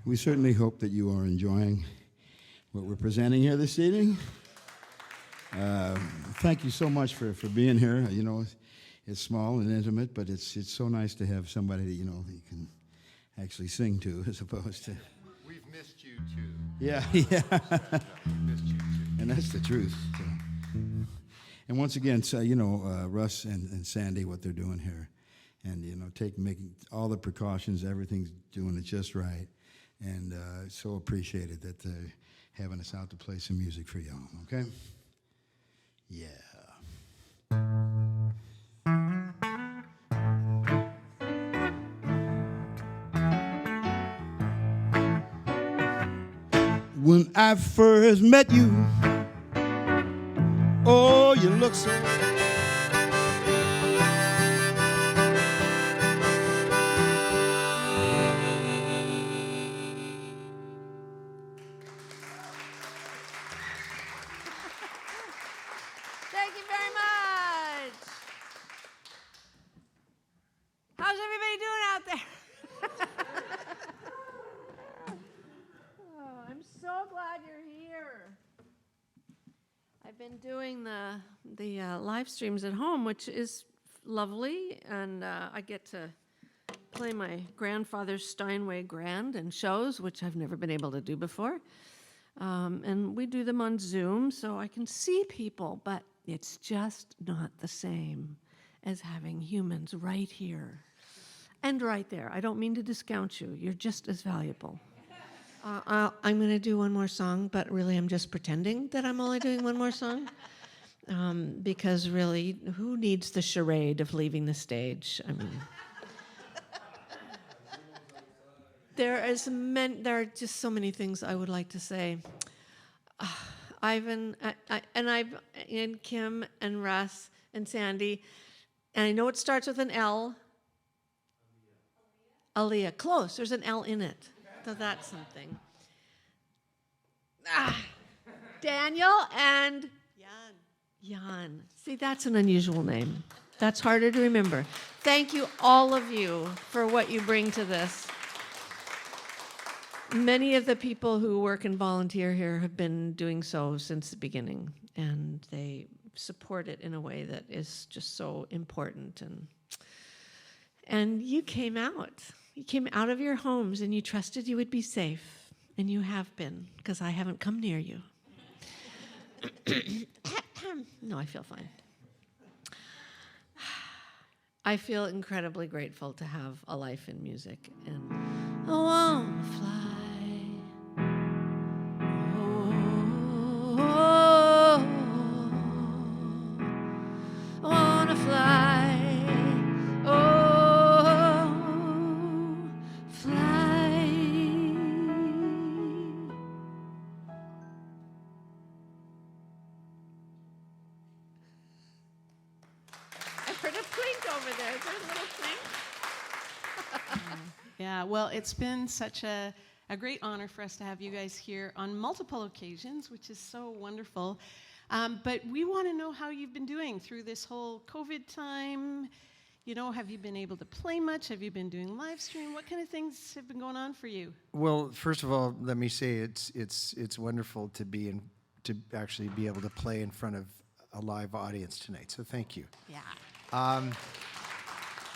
We certainly hope that you are enjoying what we're presenting here this evening. Thank you so much for being here. You know, it's small and intimate, but it's so nice to have somebody that, you know, you can actually sing to as opposed to... We've missed you, too. Yeah. We've missed you, too. And that's the truth. So. And once again, so, you know, Russ and Sandy, what they're doing here. And, you know, making all the precautions, everything's doing it just right. And so appreciated that they're having us out to play some music for y'all, okay? Yeah. When I first met you, oh, you look so... Thank you very much. How's everybody doing out there? Oh, I'm so glad you're here. I've been doing the live streams at home, which is lovely, and I get to play my grandfather's Steinway Grand and shows, which I've never been able to do before. And we do them on Zoom, so I can see people, but it's just not the same as having humans right here and right there. I don't mean to discount you. You're just as valuable. I'm going to do one more song, but really I'm just pretending that I'm only doing one more song. Because really, who needs the charade of leaving the stage? I mean... There are just so many things I would like to say. Ivan, and Kim and Russ and Sandy, and I know it starts with an L. Aaliyah. Close. There's an L in it. So that's something. Daniel and Jan. See, that's an unusual name. That's harder to remember. Thank you, all of you, for what you bring to this. Many of the people who work and volunteer here have been doing so since the beginning, and they support it in a way that is just so important. And you came out. You came out of your homes, and you trusted you would be safe, and you have been, because I haven't come near you. No, I feel fine. I feel incredibly grateful to have a life in music, and I wanna fly. I wanna fly, oh, fly. I heard a clink over there. Is there a little clink? Yeah, well, it's been such a great honor for us to have you guys here on multiple occasions, which is so wonderful. But we want to know how you've been doing through this whole COVID time. You know, have you been able to play much? Have you been doing live stream? What kind of things have been going on for you? Well, first of all, let me say it's wonderful to actually be able to play in front of a live audience tonight. So thank you. Yeah.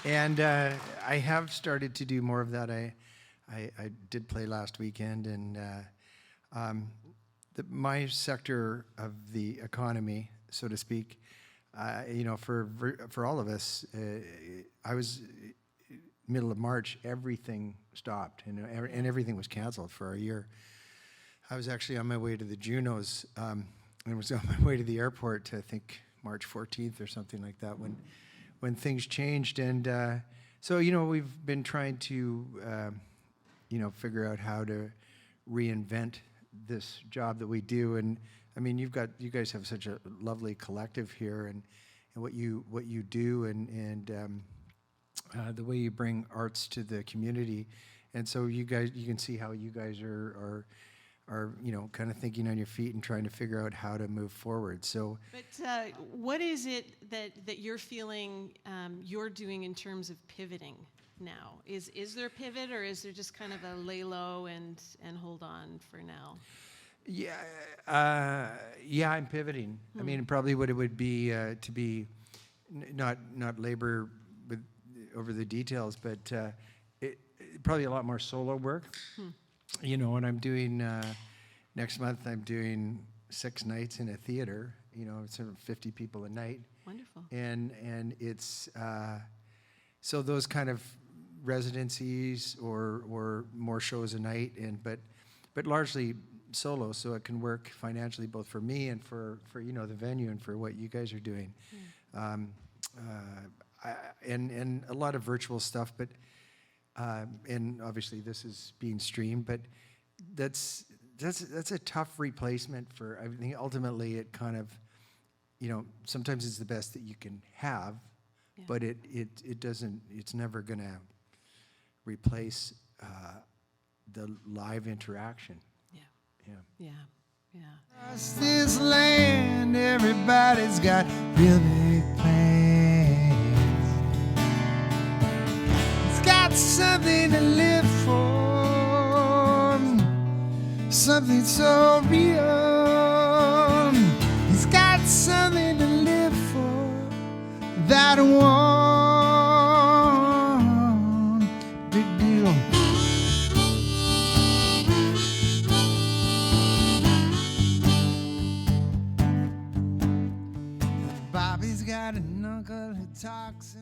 And I have started to do more of that. I did play last weekend, and my sector of the economy, so to speak, you know, for all of us, I was middle of March, everything stopped, and everything was canceled for a year. I was actually on my way to the Junos, and was on my way to the airport, I think March 14th or something like that, when things changed. And so, you know, we've been trying to, you know, figure out how to reinvent this job that we do. And I mean, you guys have such a lovely collective here, and what you do, and the way you bring arts to the community. And so you can see how you guys are you know, kind of thinking on your feet and trying to figure out how to move forward. So, but what is it that you're feeling you're doing in terms of pivoting now? Is there a pivot, or is there just kind of a lay low and hold on for now? Yeah, I'm pivoting. I mean, probably what it would be to be not labor with over the details, but it probably a lot more solo work. You know, and I'm doing next month. I'm doing 6 nights in a theater. You know, sort of 50 people a night. Wonderful. And it's so those kind of residencies or more shows a night, but largely solo, so it can work financially both for me and for you know the venue and for what you guys are doing. And a lot of virtual stuff, but and obviously this is being streamed, but that's a tough replacement for. I think ultimately it kind of, you know, sometimes it's the best that you can have, but it doesn't. It's never gonna replace the live interaction. Yeah. Across this land, everybody's got real big plans. It's got something to live for, something so real. He's got something to live for, that one big deal. Bobby's got an uncle who talks